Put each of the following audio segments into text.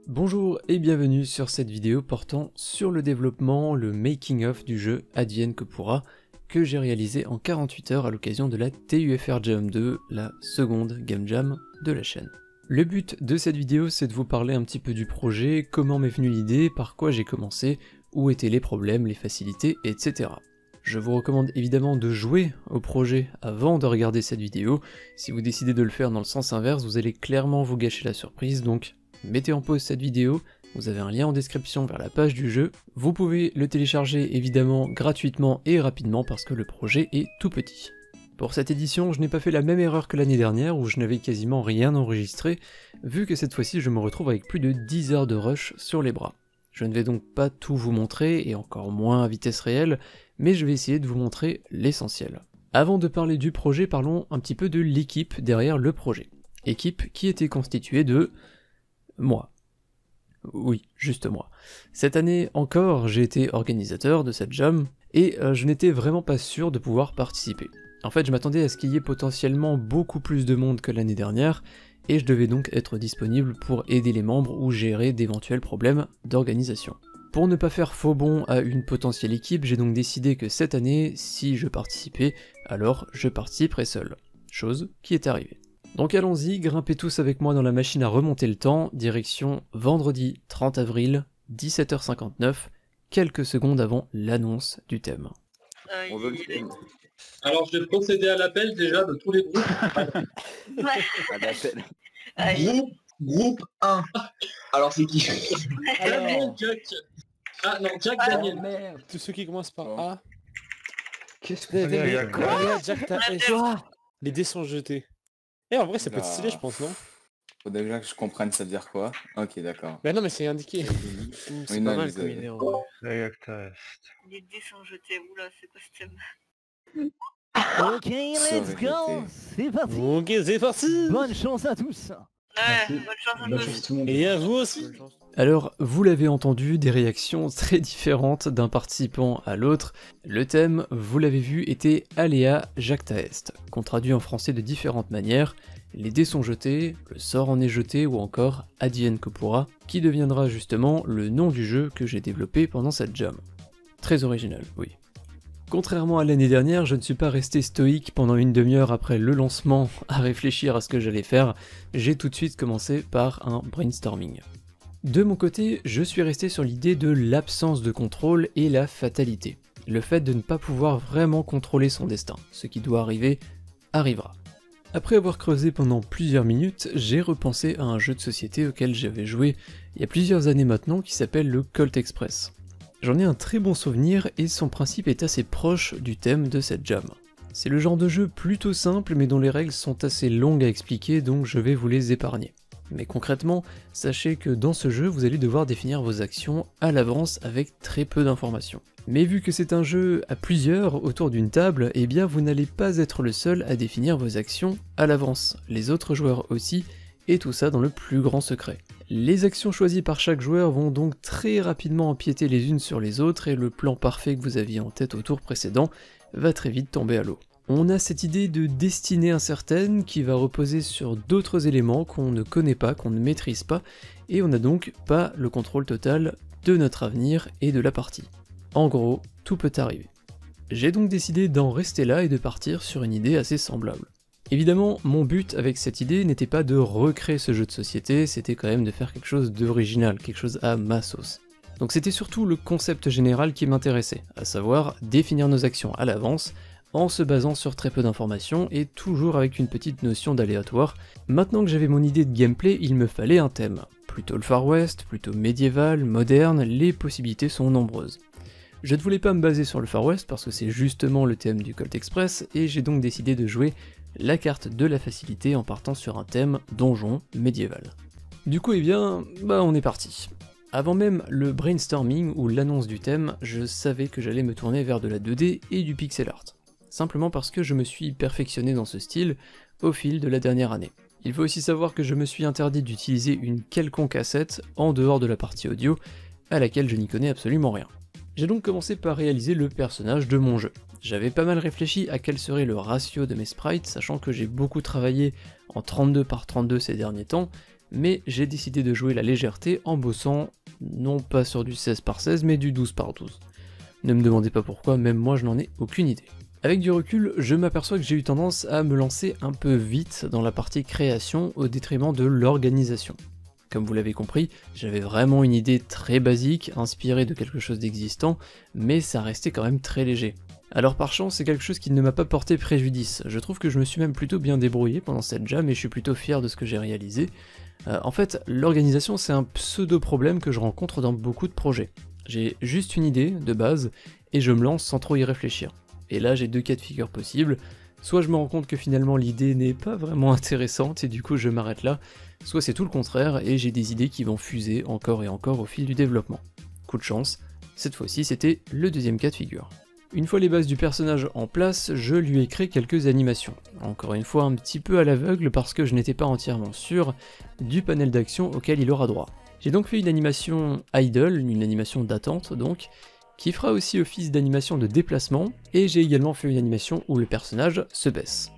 Bonjour et bienvenue sur cette vidéo portant sur le développement, le making of du jeu Advienne que pourra, que j'ai réalisé en 48 heures à l'occasion de la TUFR Jam 2, la seconde Game Jam de la chaîne. Le but de cette vidéo, c'est de vous parler un petit peu du projet, comment m'est venue l'idée, par quoi j'ai commencé, où étaient les problèmes, les facilités, etc. Je vous recommande évidemment de jouer au projet avant de regarder cette vidéo. Si vous décidez de le faire dans le sens inverse, vous allez clairement vous gâcher la surprise, donc mettez en pause cette vidéo, vous avez un lien en description vers la page du jeu. Vous pouvez le télécharger évidemment gratuitement et rapidement parce que le projet est tout petit. Pour cette édition, je n'ai pas fait la même erreur que l'année dernière où je n'avais quasiment rien enregistré, vu que cette fois-ci je me retrouve avec plus de 10 heures de rush sur les bras. Je ne vais donc pas tout vous montrer, et encore moins à vitesse réelle, mais je vais essayer de vous montrer l'essentiel. Avant de parler du projet, parlons un petit peu de l'équipe derrière le projet. Équipe qui était constituée de moi. Oui, juste moi. Cette année encore, j'ai été organisateur de cette jam, et je n'étais vraiment pas sûr de pouvoir participer. En fait, je m'attendais à ce qu'il y ait potentiellement beaucoup plus de monde que l'année dernière, et je devais donc être disponible pour aider les membres ou gérer d'éventuels problèmes d'organisation. Pour ne pas faire faux bond à une potentielle équipe, j'ai donc décidé que cette année, si je participais, alors je participerais seul. Chose qui est arrivée. Donc allons-y, grimpez tous avec moi dans la machine à remonter le temps, direction vendredi 30 avril, 17h59, quelques secondes avant l'annonce du thème. On veut le... Alors je vais procéder à l'appel déjà de tous les groupes. À l'appel. Groupe 1. Alors c'est qui? Alors... Daniel, Jack. Ah non, Jack, Daniel. Merde, tous ceux qui commencent par Bon. A. Qu'est-ce que c'est? Regarde, Jack, t'as S. Les dés sont jetés. Et en vrai, ça peut être stylé, je pense, non? Faut déjà que je comprenne ça veut dire quoi. Ok, d'accord. Bah non, mais c'est indiqué. Oui, non, mais c'est- Les dés sont jetés, oula, c'est quoi ce thème? Ok, Ça let's aurait go. été. C'est parti. Ok, c'est parti. Bonne chance à tous. Ouais, bonne chance à tous. tout le monde. Et à vous aussi. Alors, vous l'avez entendu, des réactions très différentes d'un participant à l'autre. Le thème, vous l'avez vu, était Aléa Jacta Est, qu'on traduit en français de différentes manières. Les dés sont jetés, le sort en est jeté, ou encore Advienne que pourra, qui deviendra justement le nom du jeu que j'ai développé pendant cette jam. Très original, oui. Contrairement à l'année dernière, je ne suis pas resté stoïque pendant une demi-heure après le lancement à réfléchir à ce que j'allais faire, j'ai tout de suite commencé par un brainstorming. De mon côté, je suis resté sur l'idée de l'absence de contrôle et la fatalité. Le fait de ne pas pouvoir vraiment contrôler son destin. Ce qui doit arriver, arrivera. Après avoir creusé pendant plusieurs minutes, j'ai repensé à un jeu de société auquel j'avais joué il y a plusieurs années maintenant qui s'appelle le Colt Express. J'en ai un très bon souvenir et son principe est assez proche du thème de cette jam. C'est le genre de jeu plutôt simple mais dont les règles sont assez longues à expliquer donc je vais vous les épargner. Mais concrètement, sachez que dans ce jeu, vous allez devoir définir vos actions à l'avance avec très peu d'informations. Mais vu que c'est un jeu à plusieurs autour d'une table, eh bien vous n'allez pas être le seul à définir vos actions à l'avance, les autres joueurs aussi, et tout ça dans le plus grand secret. Les actions choisies par chaque joueur vont donc très rapidement empiéter les unes sur les autres et le plan parfait que vous aviez en tête au tour précédent va très vite tomber à l'eau. On a cette idée de destinée incertaine qui va reposer sur d'autres éléments qu'on ne connaît pas, qu'on ne maîtrise pas, et on n'a donc pas le contrôle total de notre avenir et de la partie. En gros, tout peut arriver. J'ai donc décidé d'en rester là et de partir sur une idée assez semblable. Évidemment, mon but avec cette idée n'était pas de recréer ce jeu de société, c'était quand même de faire quelque chose d'original, quelque chose à ma sauce. Donc c'était surtout le concept général qui m'intéressait, à savoir définir nos actions à l'avance, en se basant sur très peu d'informations et toujours avec une petite notion d'aléatoire. Maintenant que j'avais mon idée de gameplay, il me fallait un thème. Plutôt le Far West, plutôt médiéval, moderne, les possibilités sont nombreuses. Je ne voulais pas me baser sur le Far West parce que c'est justement le thème du Colt Express et j'ai donc décidé de jouer la carte de la facilité en partant sur un thème donjon médiéval. Du coup, eh bien, on est parti. Avant même le brainstorming ou l'annonce du thème, je savais que j'allais me tourner vers de la 2D et du pixel art. Simplement parce que je me suis perfectionné dans ce style au fil de la dernière année. Il faut aussi savoir que je me suis interdit d'utiliser une quelconque asset en dehors de la partie audio, à laquelle je n'y connais absolument rien. J'ai donc commencé par réaliser le personnage de mon jeu. J'avais pas mal réfléchi à quel serait le ratio de mes sprites, sachant que j'ai beaucoup travaillé en 32 par 32 ces derniers temps, mais j'ai décidé de jouer la légèreté en bossant non pas sur du 16 par 16 mais du 12 par 12. Ne me demandez pas pourquoi, même moi je n'en ai aucune idée. Avec du recul, je m'aperçois que j'ai eu tendance à me lancer un peu vite dans la partie création au détriment de l'organisation. Comme vous l'avez compris, j'avais vraiment une idée très basique, inspirée de quelque chose d'existant, mais ça restait quand même très léger. Alors par chance, c'est quelque chose qui ne m'a pas porté préjudice. Je trouve que je me suis même plutôt bien débrouillé pendant cette jam et je suis plutôt fier de ce que j'ai réalisé. En fait, l'organisation c'est un pseudo-problème que je rencontre dans beaucoup de projets. J'ai juste une idée, de base, et je me lance sans trop y réfléchir. Et là j'ai deux cas de figure possibles, soit je me rends compte que finalement l'idée n'est pas vraiment intéressante et du coup je m'arrête là, soit c'est tout le contraire et j'ai des idées qui vont fuser encore et encore au fil du développement. Coup de chance, cette fois-ci c'était le deuxième cas de figure. Une fois les bases du personnage en place, je lui ai créé quelques animations. Encore une fois un petit peu à l'aveugle parce que je n'étais pas entièrement sûr du panel d'action auquel il aura droit. J'ai donc fait une animation idle, une animation d'attente donc, qui fera aussi office d'animation de déplacement, et j'ai également fait une animation où le personnage se baisse.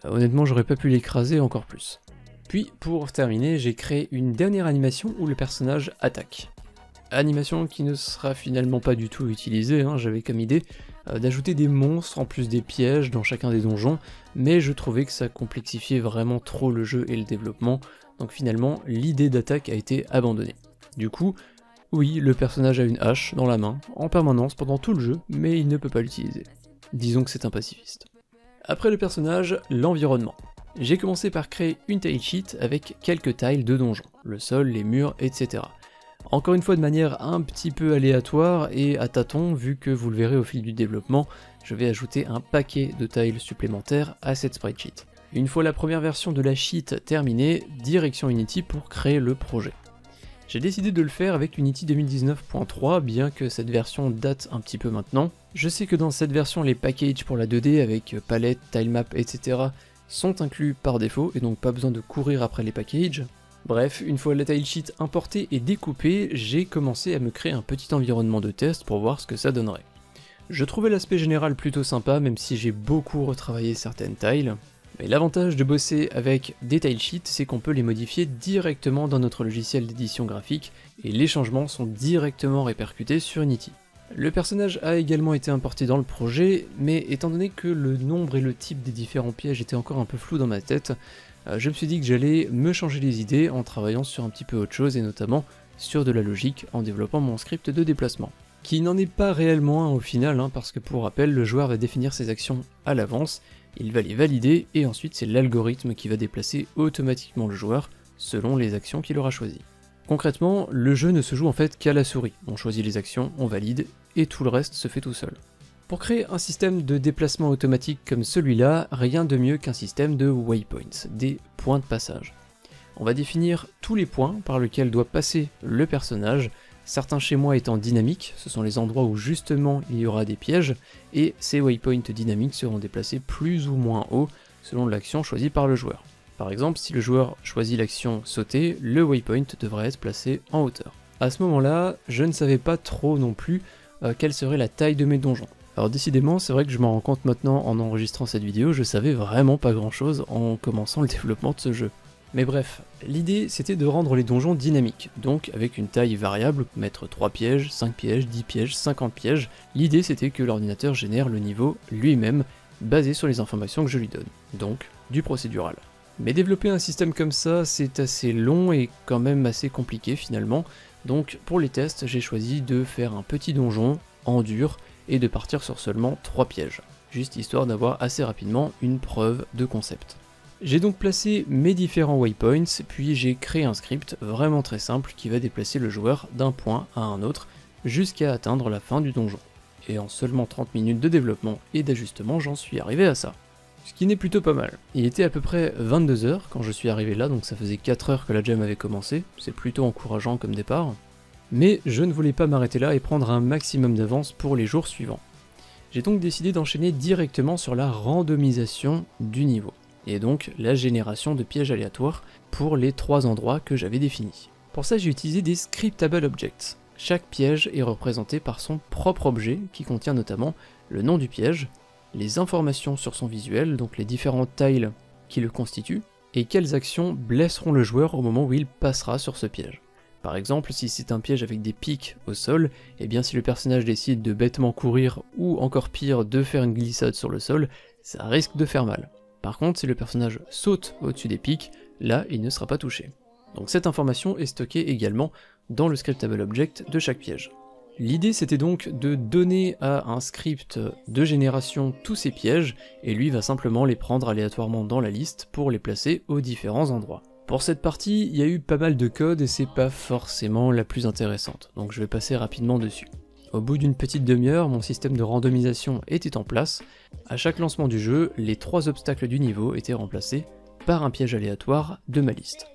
Honnêtement j'aurais pas pu l'écraser encore plus. Puis pour terminer, j'ai créé une dernière animation où le personnage attaque. Animation qui ne sera finalement pas du tout utilisée, j'avais comme idée d'ajouter des monstres en plus des pièges dans chacun des donjons, mais je trouvais que ça complexifiait vraiment trop le jeu et le développement, donc finalement l'idée d'attaque a été abandonnée. Du coup, oui, le personnage a une hache dans la main, en permanence pendant tout le jeu, mais il ne peut pas l'utiliser. Disons que c'est un pacifiste. Après le personnage, l'environnement. J'ai commencé par créer une tile sheet avec quelques tiles de donjon, le sol, les murs, etc. Encore une fois de manière un petit peu aléatoire et à tâtons, vu que vous le verrez au fil du développement, je vais ajouter un paquet de tiles supplémentaires à cette spreadsheet. Une fois la première version de la sheet terminée, direction Unity pour créer le projet. J'ai décidé de le faire avec Unity 2019.3, bien que cette version date un petit peu maintenant. Je sais que dans cette version, les packages pour la 2D avec palette, tilemap, etc. sont inclus par défaut, et donc pas besoin de courir après les packages. Bref, une fois la tilesheet importée et découpée, j'ai commencé à me créer un petit environnement de test pour voir ce que ça donnerait. Je trouvais l'aspect général plutôt sympa, même si j'ai beaucoup retravaillé certaines tiles. Mais l'avantage de bosser avec des tilesheets, c'est qu'on peut les modifier directement dans notre logiciel d'édition graphique, et les changements sont directement répercutés sur Unity. Le personnage a également été importé dans le projet, mais étant donné que le nombre et le type des différents pièges étaient encore un peu flous dans ma tête, je me suis dit que j'allais me changer les idées en travaillant sur un petit peu autre chose, et notamment sur de la logique en développant mon script de déplacement. Qui n'en est pas réellement un au final, parce que pour rappel, le joueur va définir ses actions à l'avance, il va les valider, et ensuite c'est l'algorithme qui va déplacer automatiquement le joueur selon les actions qu'il aura choisies. Concrètement, le jeu ne se joue en fait qu'à la souris, on choisit les actions, on valide, et tout le reste se fait tout seul. Pour créer un système de déplacement automatique comme celui-là, rien de mieux qu'un système de waypoints, des points de passage. On va définir tous les points par lesquels doit passer le personnage, certains chez moi étant dynamiques, ce sont les endroits où justement il y aura des pièges, et ces waypoints dynamiques seront déplacés plus ou moins haut selon l'action choisie par le joueur. Par exemple, si le joueur choisit l'action sauter, le waypoint devrait être placé en hauteur. À ce moment-là, je ne savais pas trop non plus quelle serait la taille de mes donjons. Alors décidément, c'est vrai que je m'en rends compte maintenant en enregistrant cette vidéo, je savais vraiment pas grand chose en commençant le développement de ce jeu. Mais bref, l'idée c'était de rendre les donjons dynamiques, donc avec une taille variable, mettre 3 pièges, 5 pièges, 10 pièges, 50 pièges, l'idée c'était que l'ordinateur génère le niveau lui-même, basé sur les informations que je lui donne, donc du procédural. Mais développer un système comme ça, c'est assez long et quand même assez compliqué finalement, donc pour les tests, j'ai choisi de faire un petit donjon en dur et de partir sur seulement 3 pièges, juste histoire d'avoir assez rapidement une preuve de concept. J'ai donc placé mes différents waypoints, puis j'ai créé un script vraiment très simple qui va déplacer le joueur d'un point à un autre jusqu'à atteindre la fin du donjon. Et en seulement 30 minutes de développement et d'ajustement, j'en suis arrivé à ça. Ce qui n'est plutôt pas mal. Il était à peu près 22 h quand je suis arrivé là, donc ça faisait 4 heures que la jam avait commencé, c'est plutôt encourageant comme départ. Mais je ne voulais pas m'arrêter là et prendre un maximum d'avance pour les jours suivants. J'ai donc décidé d'enchaîner directement sur la randomisation du niveau, et donc la génération de pièges aléatoires pour les 3 endroits que j'avais définis. Pour ça j'ai utilisé des scriptable objects. Chaque piège est représenté par son propre objet qui contient notamment le nom du piège, les informations sur son visuel, donc les différents tiles qui le constituent, et quelles actions blesseront le joueur au moment où il passera sur ce piège. Par exemple, si c'est un piège avec des pics au sol, et bien si le personnage décide de bêtement courir ou encore pire de faire une glissade sur le sol, ça risque de faire mal. Par contre, si le personnage saute au-dessus des pics, là il ne sera pas touché. Donc cette information est stockée également dans le scriptable object de chaque piège. L'idée c'était donc de donner à un script de génération tous ces pièges, et lui va simplement les prendre aléatoirement dans la liste pour les placer aux différents endroits. Pour cette partie, il y a eu pas mal de code et c'est pas forcément la plus intéressante, donc je vais passer rapidement dessus. Au bout d'une petite demi-heure, mon système de randomisation était en place. À chaque lancement du jeu, les 3 obstacles du niveau étaient remplacés par un piège aléatoire de ma liste.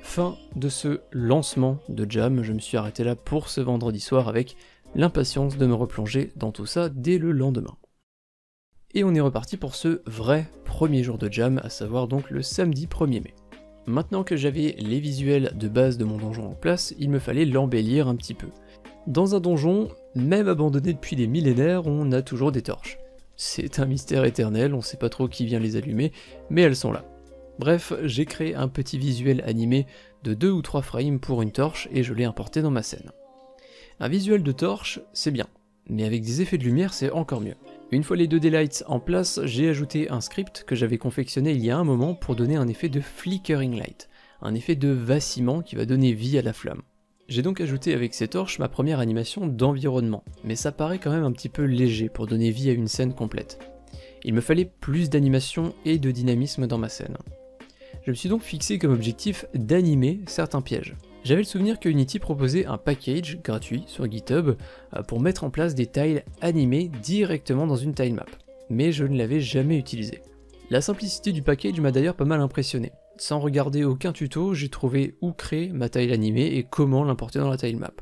Fin de ce lancement de Jam, je me suis arrêté là pour ce vendredi soir avec l'impatience de me replonger dans tout ça dès le lendemain. Et on est reparti pour ce vrai premier jour de Jam, à savoir donc le samedi 1er mai. Maintenant que j'avais les visuels de base de mon donjon en place, il me fallait l'embellir un petit peu. Dans un donjon, même abandonné depuis des millénaires, on a toujours des torches. C'est un mystère éternel, on sait pas trop qui vient les allumer, mais elles sont là. Bref, j'ai créé un petit visuel animé de 2 ou 3 frames pour une torche et je l'ai importé dans ma scène. Un visuel de torche, c'est bien, mais avec des effets de lumière, c'est encore mieux. Une fois les 2D lights en place, j'ai ajouté un script que j'avais confectionné il y a un moment pour donner un effet de flickering light, un effet de vacillement qui va donner vie à la flamme. J'ai donc ajouté avec ces torches ma première animation d'environnement, mais ça paraît quand même un petit peu léger pour donner vie à une scène complète. Il me fallait plus d'animation et de dynamisme dans ma scène. Je me suis donc fixé comme objectif d'animer certains pièges. J'avais le souvenir que Unity proposait un package gratuit sur GitHub pour mettre en place des tiles animés directement dans une tilemap, mais je ne l'avais jamais utilisé. La simplicité du package m'a d'ailleurs pas mal impressionné. Sans regarder aucun tuto, j'ai trouvé où créer ma tile animée et comment l'importer dans la tilemap.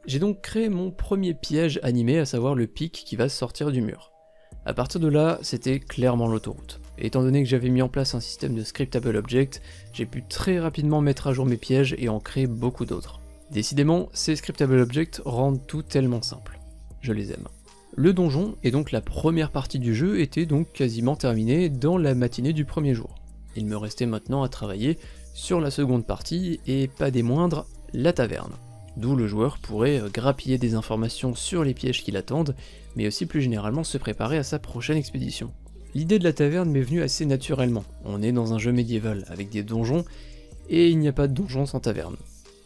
J'ai donc créé mon premier piège animé, à savoir le pic qui va sortir du mur. À partir de là, c'était clairement l'autoroute. Et étant donné que j'avais mis en place un système de scriptable object, j'ai pu très rapidement mettre à jour mes pièges et en créer beaucoup d'autres. Décidément, ces scriptable objects rendent tout tellement simple. Je les aime. Le donjon, et donc la première partie du jeu, était donc quasiment terminée dans la matinée du premier jour. Il me restait maintenant à travailler sur la seconde partie, et pas des moindres, la taverne. D'où le joueur pourrait grappiller des informations sur les pièges qui l'attendent, mais aussi plus généralement se préparer à sa prochaine expédition. L'idée de la taverne m'est venue assez naturellement. On est dans un jeu médiéval avec des donjons, et il n'y a pas de donjon sans taverne.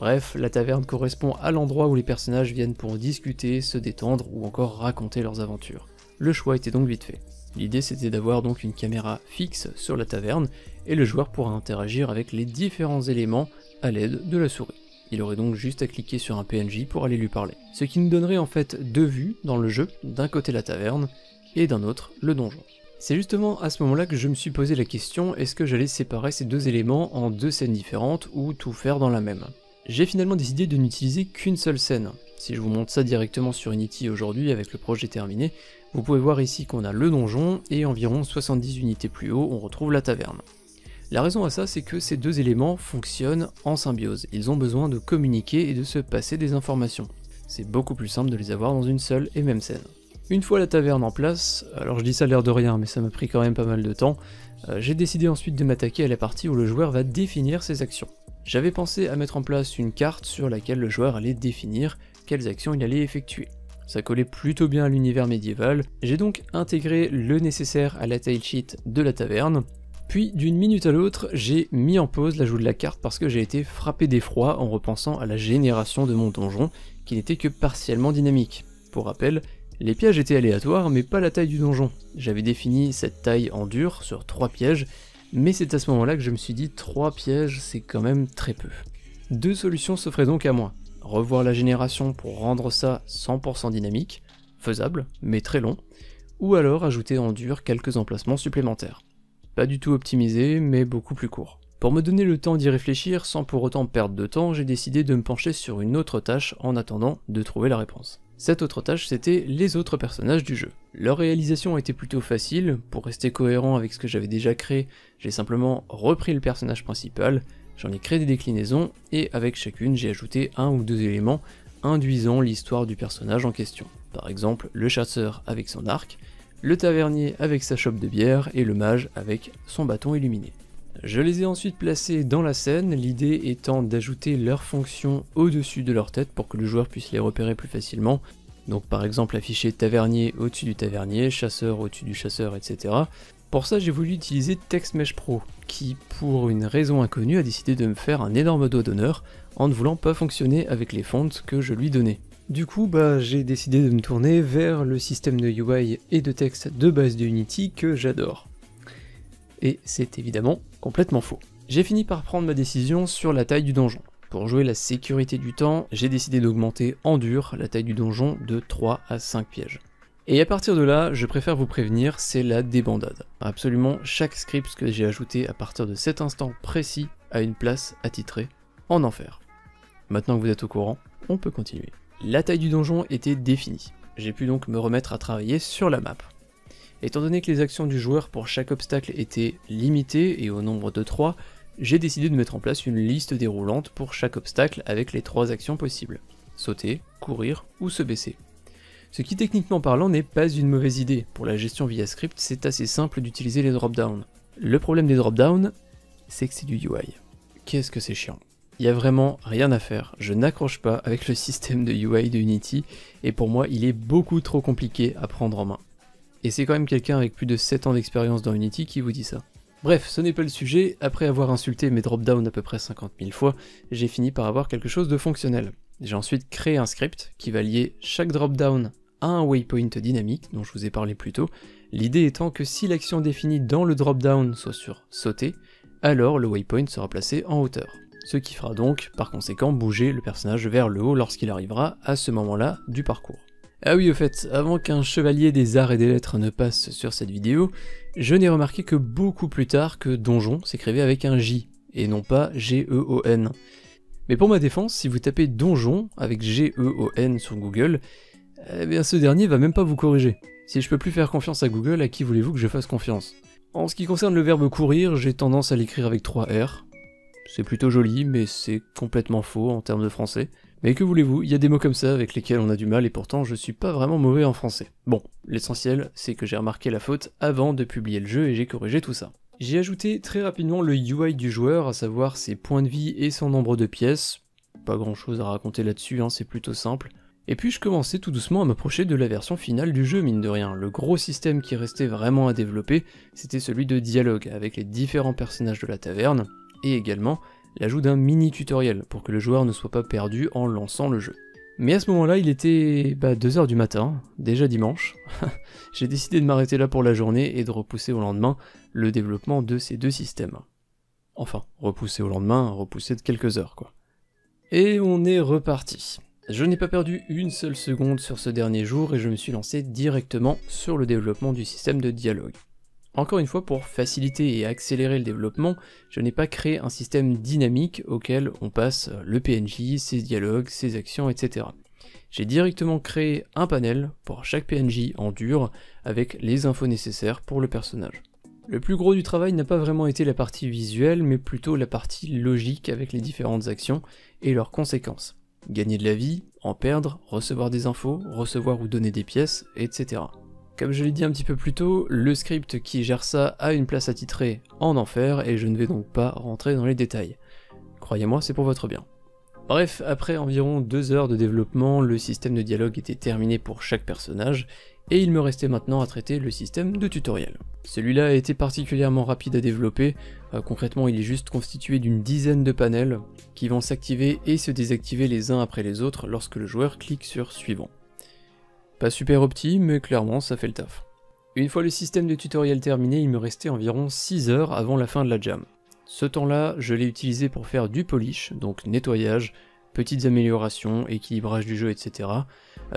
Bref, la taverne correspond à l'endroit où les personnages viennent pour discuter, se détendre ou encore raconter leurs aventures. Le choix était donc vite fait. L'idée c'était d'avoir donc une caméra fixe sur la taverne, et le joueur pourra interagir avec les différents éléments à l'aide de la souris. Il aurait donc juste à cliquer sur un PNJ pour aller lui parler. Ce qui nous donnerait en fait deux vues dans le jeu, d'un côté la taverne, et d'un autre le donjon. C'est justement à ce moment-là que je me suis posé la question, est-ce que j'allais séparer ces deux éléments en deux scènes différentes ou tout faire dans la même? J'ai finalement décidé de n'utiliser qu'une seule scène. Si je vous montre ça directement sur Unity aujourd'hui avec le projet terminé, vous pouvez voir ici qu'on a le donjon et environ 70 unités plus haut on retrouve la taverne. La raison à ça c'est que ces deux éléments fonctionnent en symbiose, ils ont besoin de communiquer et de se passer des informations. C'est beaucoup plus simple de les avoir dans une seule et même scène. Une fois la taverne en place, alors je dis ça à l'air de rien mais ça m'a pris quand même pas mal de temps, j'ai décidé ensuite de m'attaquer à la partie où le joueur va définir ses actions. J'avais pensé à mettre en place une carte sur laquelle le joueur allait définir quelles actions il allait effectuer. Ça collait plutôt bien à l'univers médiéval, j'ai donc intégré le nécessaire à la tile sheet de la taverne, puis d'une minute à l'autre, j'ai mis en pause l'ajout de la carte parce que j'ai été frappé d'effroi en repensant à la génération de mon donjon, qui n'était que partiellement dynamique. Pour rappel, les pièges étaient aléatoires mais pas la taille du donjon. J'avais défini cette taille en dur sur 3 pièges, mais c'est à ce moment-là que je me suis dit 3 pièges c'est quand même très peu. Deux solutions s'offraient donc à moi. Revoir la génération pour rendre ça 100% dynamique, faisable, mais très long, ou alors ajouter en dur quelques emplacements supplémentaires. Pas du tout optimisé, mais beaucoup plus court. Pour me donner le temps d'y réfléchir sans pour autant perdre de temps, j'ai décidé de me pencher sur une autre tâche en attendant de trouver la réponse. Cette autre tâche, c'était les autres personnages du jeu. Leur réalisation était plutôt facile, pour rester cohérent avec ce que j'avais déjà créé, j'ai simplement repris le personnage principal, j'en ai créé des déclinaisons, et avec chacune j'ai ajouté un ou deux éléments induisant l'histoire du personnage en question. Par exemple, le chasseur avec son arc, le tavernier avec sa chope de bière, et le mage avec son bâton illuminé. Je les ai ensuite placés dans la scène, l'idée étant d'ajouter leurs fonctions au-dessus de leur tête pour que le joueur puisse les repérer plus facilement. Donc par exemple afficher tavernier au-dessus du tavernier, chasseur au-dessus du chasseur, etc. Pour ça j'ai voulu utiliser TextMesh Pro, qui pour une raison inconnue a décidé de me faire un énorme doigt d'honneur en ne voulant pas fonctionner avec les fonts que je lui donnais. Du coup j'ai décidé de me tourner vers le système de UI et de texte de base de Unity que j'adore. Et c'est évidemment complètement faux. J'ai fini par prendre ma décision sur la taille du donjon. Pour jouer la sécurité du temps, j'ai décidé d'augmenter en dur la taille du donjon de 3 à 5 pièges. Et à partir de là, je préfère vous prévenir, c'est la débandade. Absolument chaque script que j'ai ajouté à partir de cet instant précis a une place attitrée en enfer. Maintenant que vous êtes au courant, on peut continuer. La taille du donjon était définie. J'ai pu donc me remettre à travailler sur la map. Étant donné que les actions du joueur pour chaque obstacle étaient limitées et au nombre de 3, j'ai décidé de mettre en place une liste déroulante pour chaque obstacle avec les 3 actions possibles. Sauter, courir ou se baisser. Ce qui techniquement parlant n'est pas une mauvaise idée, pour la gestion via script c'est assez simple d'utiliser les drop-downs. Le problème des drop-downs, c'est que c'est du UI. Qu'est-ce que c'est chiant. Il n'y a vraiment rien à faire, je n'accroche pas avec le système de UI de Unity, et pour moi il est beaucoup trop compliqué à prendre en main. Et c'est quand même quelqu'un avec plus de 7 ans d'expérience dans Unity qui vous dit ça. Bref, ce n'est pas le sujet, après avoir insulté mes drop-downs à peu près 50 000 fois, j'ai fini par avoir quelque chose de fonctionnel. J'ai ensuite créé un script qui va lier chaque drop-down à un waypoint dynamique, dont je vous ai parlé plus tôt, l'idée étant que si l'action définie dans le drop-down soit sur sauter, alors le waypoint sera placé en hauteur. Ce qui fera donc, par conséquent, bouger le personnage vers le haut lorsqu'il arrivera à ce moment-là du parcours. Ah oui, au fait, avant qu'un chevalier des arts et des lettres ne passe sur cette vidéo, je n'ai remarqué que beaucoup plus tard que donjon s'écrivait avec un J, et non pas G-E-O-N. Mais pour ma défense, si vous tapez donjon avec G-E-O-N sur Google, eh bien ce dernier va même pas vous corriger. Si je peux plus faire confiance à Google, à qui voulez-vous que je fasse confiance? En ce qui concerne le verbe courir, j'ai tendance à l'écrire avec 3 R. C'est plutôt joli, mais c'est complètement faux en termes de français. Mais que voulez-vous, il y a des mots comme ça avec lesquels on a du mal et pourtant je suis pas vraiment mauvais en français. Bon, l'essentiel c'est que j'ai remarqué la faute avant de publier le jeu et j'ai corrigé tout ça. J'ai ajouté très rapidement le UI du joueur, à savoir ses points de vie et son nombre de pièces. Pas grand chose à raconter là-dessus, hein, c'est plutôt simple. Et puis je commençais tout doucement à m'approcher de la version finale du jeu, mine de rien. Le gros système qui restait vraiment à développer, c'était celui de dialogue, avec les différents personnages de la taverne, et également l'ajout d'un mini tutoriel pour que le joueur ne soit pas perdu en lançant le jeu. Mais à ce moment-là, il était 2h du matin, déjà dimanche. J'ai décidé de m'arrêter là pour la journée et de repousser au lendemain le développement de ces 2 systèmes. Enfin, repousser au lendemain, repousser de quelques heures quoi. Et on est reparti. Je n'ai pas perdu une seule seconde sur ce dernier jour et je me suis lancé directement sur le développement du système de dialogue. Encore une fois, pour faciliter et accélérer le développement, je n'ai pas créé un système dynamique auquel on passe le PNJ, ses dialogues, ses actions, etc. J'ai directement créé un panel pour chaque PNJ en dur avec les infos nécessaires pour le personnage. Le plus gros du travail n'a pas vraiment été la partie visuelle, mais plutôt la partie logique avec les différentes actions et leurs conséquences. Gagner de la vie, en perdre, recevoir des infos, recevoir ou donner des pièces, etc. Comme je l'ai dit un petit peu plus tôt, le script qui gère ça a une place attitrée en enfer et je ne vais donc pas rentrer dans les détails. Croyez-moi, c'est pour votre bien. Bref, après environ 2 heures de développement, le système de dialogue était terminé pour chaque personnage et il me restait maintenant à traiter le système de tutoriel. Celui-là a été particulièrement rapide à développer, concrètement il est juste constitué d'une dizaine de panels qui vont s'activer et se désactiver les uns après les autres lorsque le joueur clique sur suivant. Pas super opti, mais clairement ça fait le taf. Une fois le système de tutoriel terminé, il me restait environ 6 heures avant la fin de la jam. Ce temps-là, je l'ai utilisé pour faire du polish, donc nettoyage, petites améliorations, équilibrage du jeu, etc.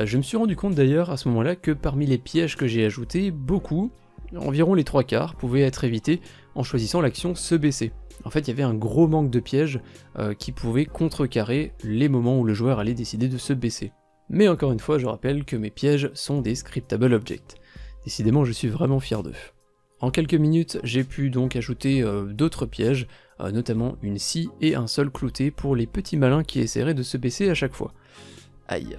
Je me suis rendu compte d'ailleurs à ce moment-là que parmi les pièges que j'ai ajoutés, beaucoup, environ les 3/4, pouvaient être évités en choisissant l'action se baisser. En fait, il y avait un gros manque de pièges qui pouvaient contrecarrer les moments où le joueur allait décider de se baisser. Mais encore une fois, je rappelle que mes pièges sont des scriptable objects. Décidément, je suis vraiment fier d'eux. En quelques minutes, j'ai pu donc ajouter d'autres pièges, notamment une scie et un sol clouté pour les petits malins qui essaieraient de se baisser à chaque fois. Aïe.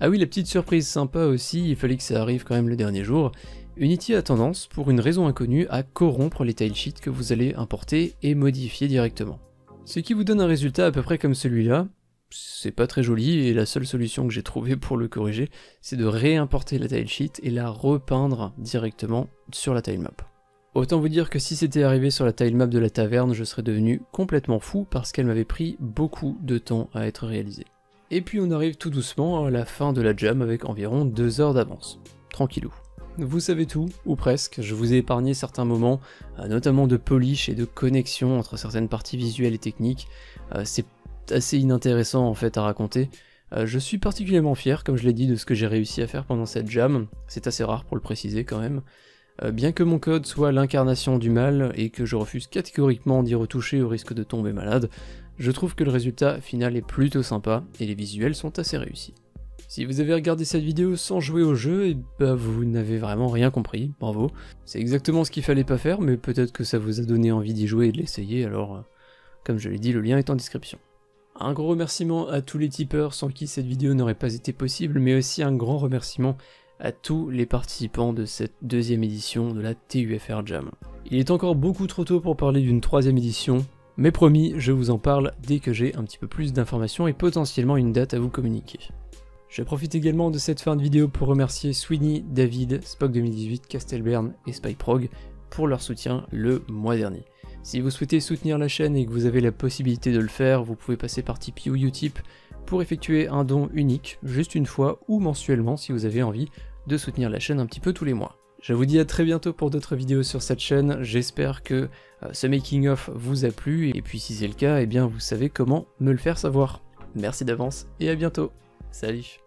Ah oui, la petite surprise sympa aussi, il fallait que ça arrive quand même le dernier jour, Unity a tendance, pour une raison inconnue, à corrompre les tilesheets que vous allez importer et modifier directement. Ce qui vous donne un résultat à peu près comme celui-là. C'est pas très joli, et la seule solution que j'ai trouvée pour le corriger, c'est de réimporter la tilesheet et la repeindre directement sur la tilemap. Autant vous dire que si c'était arrivé sur la tilemap de la taverne, je serais devenu complètement fou parce qu'elle m'avait pris beaucoup de temps à être réalisée. Et puis on arrive tout doucement à la fin de la jam avec environ 2 heures d'avance. Tranquillou. Vous savez tout, ou presque, je vous ai épargné certains moments, notamment de polish et de connexion entre certaines parties visuelles et techniques. C'est assez inintéressant en fait à raconter. Je suis particulièrement fier, comme je l'ai dit, de ce que j'ai réussi à faire pendant cette jam, c'est assez rare pour le préciser quand même. Bien que mon code soit l'incarnation du mal et que je refuse catégoriquement d'y retoucher au risque de tomber malade, je trouve que le résultat final est plutôt sympa et les visuels sont assez réussis. Si vous avez regardé cette vidéo sans jouer au jeu, et bah vous n'avez vraiment rien compris, bravo. C'est exactement ce qu'il fallait pas faire, mais peut-être que ça vous a donné envie d'y jouer et de l'essayer, alors comme je l'ai dit, le lien est en description. Un gros remerciement à tous les tipeurs sans qui cette vidéo n'aurait pas été possible, mais aussi un grand remerciement à tous les participants de cette 2e édition de la TUFR Jam. Il est encore beaucoup trop tôt pour parler d'une 3e édition, mais promis, je vous en parle dès que j'ai un petit peu plus d'informations et potentiellement une date à vous communiquer. Je profite également de cette fin de vidéo pour remercier Sweeney, David, Spock2018, Castelbern et Spyprog pour leur soutien le mois dernier. Si vous souhaitez soutenir la chaîne et que vous avez la possibilité de le faire, vous pouvez passer par Tipeee ou Utip pour effectuer un don unique, juste une fois ou mensuellement si vous avez envie de soutenir la chaîne un petit peu tous les mois. Je vous dis à très bientôt pour d'autres vidéos sur cette chaîne, j'espère que ce making of vous a plu, et puis si c'est le cas, eh bien vous savez comment me le faire savoir. Merci d'avance et à bientôt. Salut.